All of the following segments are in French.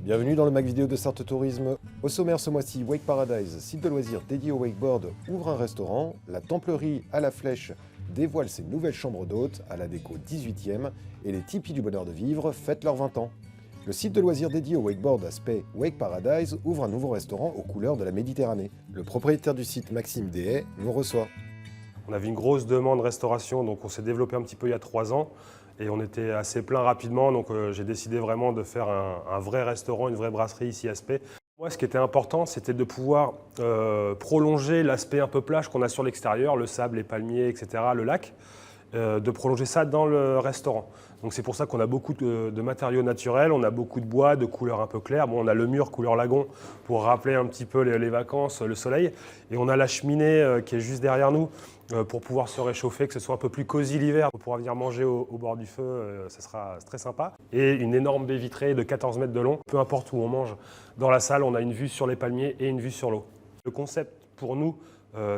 Bienvenue dans le Mac Vidéo de Sarthe Tourisme. Au sommaire ce mois-ci, Wake Paradise, site de loisirs dédié au wakeboard, ouvre un restaurant. La Templerie à la Flèche dévoile ses nouvelles chambres d'hôtes à la déco 18e. Et les tipis du bonheur de vivre fêtent leurs 20 ans. Le site de loisirs dédié au wakeboard aspect Wake Paradise ouvre un nouveau restaurant aux couleurs de la Méditerranée. Le propriétaire du site, Maxime Dehay, nous reçoit. On avait une grosse demande restauration, donc on s'est développé un petit peu il y a 3 ans. Et on était assez plein rapidement, donc j'ai décidé vraiment de faire un vrai restaurant, une vraie brasserie ici à Spey. Moi, ce qui était important, c'était de pouvoir prolonger l'aspect un peu plage qu'on a sur l'extérieur, le sable, les palmiers, etc., le lac, de prolonger ça dans le restaurant. Donc c'est pour ça qu'on a beaucoup de matériaux naturels, on a beaucoup de bois, de couleurs un peu claires. Bon, on a le mur couleur lagon pour rappeler un petit peu les vacances, le soleil. Et on a la cheminée qui est juste derrière nous pour pouvoir se réchauffer, que ce soit un peu plus cosy l'hiver. Pour pouvoir venir manger au bord du feu, ça sera très sympa. Et une énorme baie vitrée de 14 mètres de long. Peu importe où on mange, dans la salle, on a une vue sur les palmiers et une vue sur l'eau. Le concept pour nous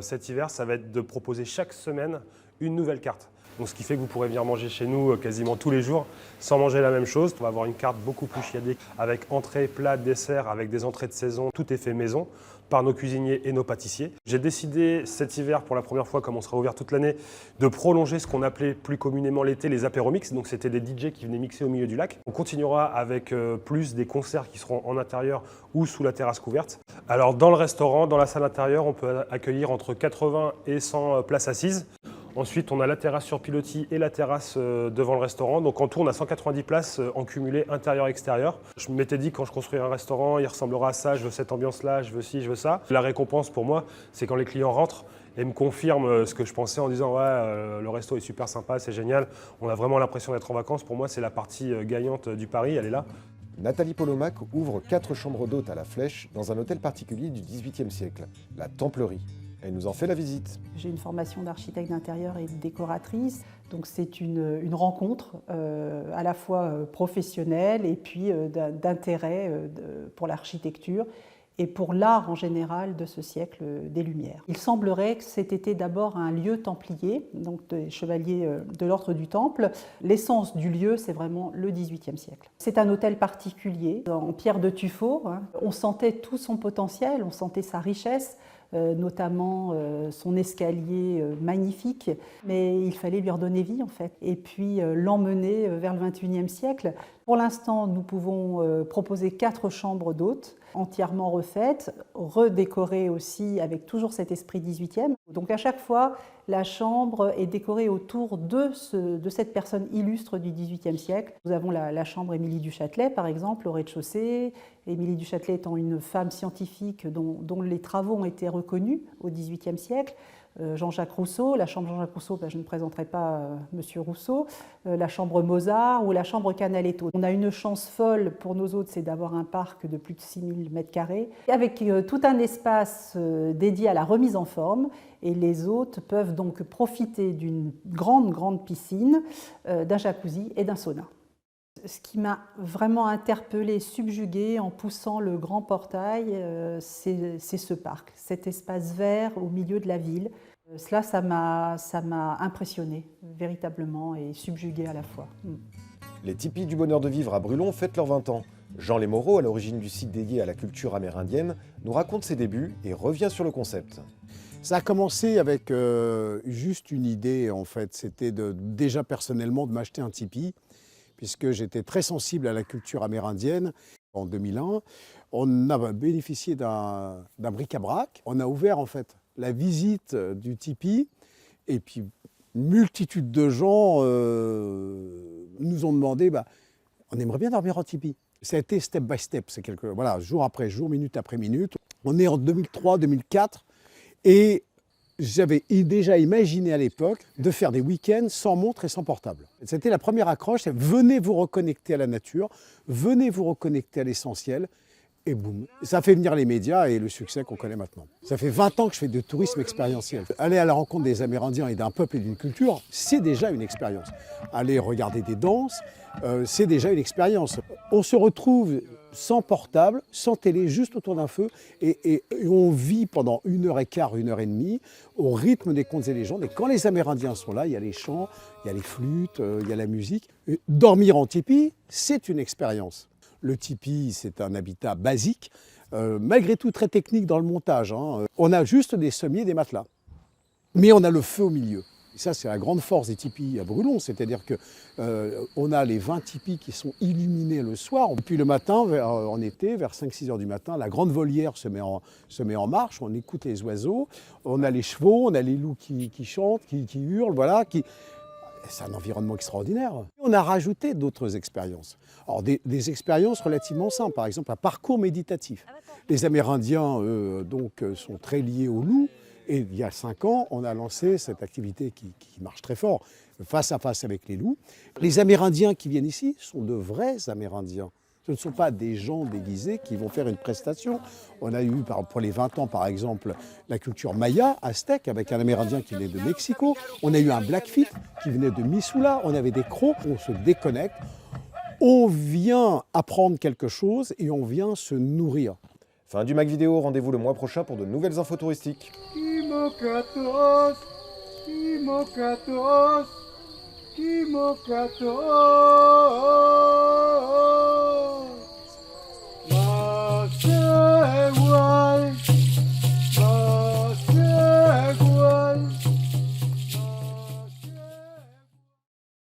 cet hiver, ça va être de proposer chaque semaine une nouvelle carte. Donc, ce qui fait que vous pourrez venir manger chez nous quasiment tous les jours sans manger la même chose. On va avoir une carte beaucoup plus chiadée avec entrée, plat, dessert, avec des entrées de saison. Tout est fait maison par nos cuisiniers et nos pâtissiers. J'ai décidé cet hiver, pour la première fois, comme on sera ouvert toute l'année, de prolonger ce qu'on appelait plus communément l'été les apéromix. Donc c'était des DJ qui venaient mixer au milieu du lac. On continuera avec plus des concerts qui seront en intérieur ou sous la terrasse couverte. Alors dans le restaurant, dans la salle intérieure, on peut accueillir entre 80 et 100 places assises. Ensuite, on a la terrasse sur pilotis et la terrasse devant le restaurant. Donc en tout, on a 190 places en cumulé intérieur-extérieur. Je m'étais dit, quand je construirai un restaurant, il ressemblera à ça, je veux cette ambiance-là, je veux ci, je veux ça. La récompense pour moi, c'est quand les clients rentrent et me confirment ce que je pensais en disant « ouais, le resto est super sympa, c'est génial, on a vraiment l'impression d'être en vacances ». Pour moi, c'est la partie gagnante du pari, elle est là. Nathalie Polomac ouvre 4 chambres d'hôtes à la Flèche dans un hôtel particulier du XVIIIe siècle, la Templerie. Elle nous en fait la visite. J'ai une formation d'architecte d'intérieur et de décoratrice, donc c'est une rencontre à la fois professionnelle et puis d'intérêt pour l'architecture et pour l'art en général de ce siècle des Lumières. Il semblerait que c'était d'abord un lieu templier, donc des chevaliers de l'ordre du Temple. L'essence du lieu, c'est vraiment le XVIIIe siècle. C'est un hôtel particulier, en pierre de tuffeau. On sentait tout son potentiel, on sentait sa richesse, notamment son escalier magnifique, mais il fallait lui redonner vie en fait, et puis l'emmener vers le XXIe siècle. Pour l'instant, nous pouvons proposer 4 chambres d'hôtes, entièrement refaites, redécorées aussi avec toujours cet esprit 18e. Donc à chaque fois, la chambre est décorée autour de cette personne illustre du XVIIIe siècle. Nous avons la chambre Émilie du Châtelet, par exemple, au rez-de-chaussée. Émilie du Châtelet étant une femme scientifique dont les travaux ont été reconnus au XVIIIe siècle. Jean-Jacques Rousseau, la chambre Jean-Jacques Rousseau, je ne présenterai pas Monsieur Rousseau, la chambre Mozart ou la chambre Canaletto. On a une chance folle pour nos hôtes, c'est d'avoir un parc de plus de 6000 m², avec tout un espace dédié à la remise en forme, et les hôtes peuvent donc profiter d'une grande piscine, d'un jacuzzi et d'un sauna. Ce qui m'a vraiment interpellée, subjuguée en poussant le grand portail, c'est ce parc, cet espace vert au milieu de la ville. Cela, ça m'a impressionnée véritablement et subjuguée à la fois. Les tipis du bonheur de vivre à Brulon fêtent leurs 20 ans. Jean Lesmoreau, à l'origine du site dédié à la culture amérindienne, nous raconte ses débuts et revient sur le concept. Ça a commencé avec juste une idée en fait, c'était déjà personnellement de m'acheter un tipi, puisque j'étais très sensible à la culture amérindienne. En 2001, on a bénéficié d'un bric-à-brac. On a ouvert en fait la visite du tipi, et puis une multitude de gens nous ont demandé on aimerait bien dormir en tipi. Ça a été step by step, c'est voilà, jour après jour, minute après minute. On est en 2003-2004 et j'avais déjà imaginé à l'époque de faire des week-ends sans montre et sans portable. C'était la première accroche, c'est venez vous reconnecter à la nature, venez vous reconnecter à l'essentiel, et boum. Ça fait venir les médias et le succès qu'on connaît maintenant. Ça fait 20 ans que je fais du tourisme expérientiel. Aller à la rencontre des Amérindiens et d'un peuple et d'une culture, c'est déjà une expérience. Aller regarder des danses, c'est déjà une expérience. On se retrouve sans portable, sans télé, juste autour d'un feu, et on vit pendant 1h15, 1h30, au rythme des contes et légendes. Et quand les Amérindiens sont là, il y a les chants, il y a les flûtes, il y a la musique. Dormir en tipi, c'est une expérience. Le tipi, c'est un habitat basique, malgré tout très technique dans le montage, hein. On a juste des sommiers, des matelas. Mais on a le feu au milieu. Et ça, c'est la grande force des tipis à Brulon, c'est-à-dire qu'on a les 20 tipis qui sont illuminés le soir. Puis le matin, en été, vers 5-6 heures du matin, la grande volière se met en marche, on écoute les oiseaux, on a les chevaux, on a les loups qui chantent, qui hurlent, voilà. C'est un environnement extraordinaire. On a rajouté d'autres expériences. Alors des expériences relativement simples, par exemple un parcours méditatif. Les Amérindiens, sont très liés aux loups. Et il y a 5 ans, on a lancé cette activité qui marche très fort, face à face avec les loups. Les Amérindiens qui viennent ici sont de vrais Amérindiens. Ce ne sont pas des gens déguisés qui vont faire une prestation. On a eu, pour les 20 ans par exemple, la culture maya, aztèque, avec un Amérindien qui venait de Mexico. On a eu un Blackfeet qui venait de Missoula. On avait des Crocs. On se déconnecte. On vient apprendre quelque chose et on vient se nourrir. Fin du Mac Vidéo, rendez-vous le mois prochain pour de nouvelles infos touristiques. Kimokatos, Kimokatos, Kimokatos.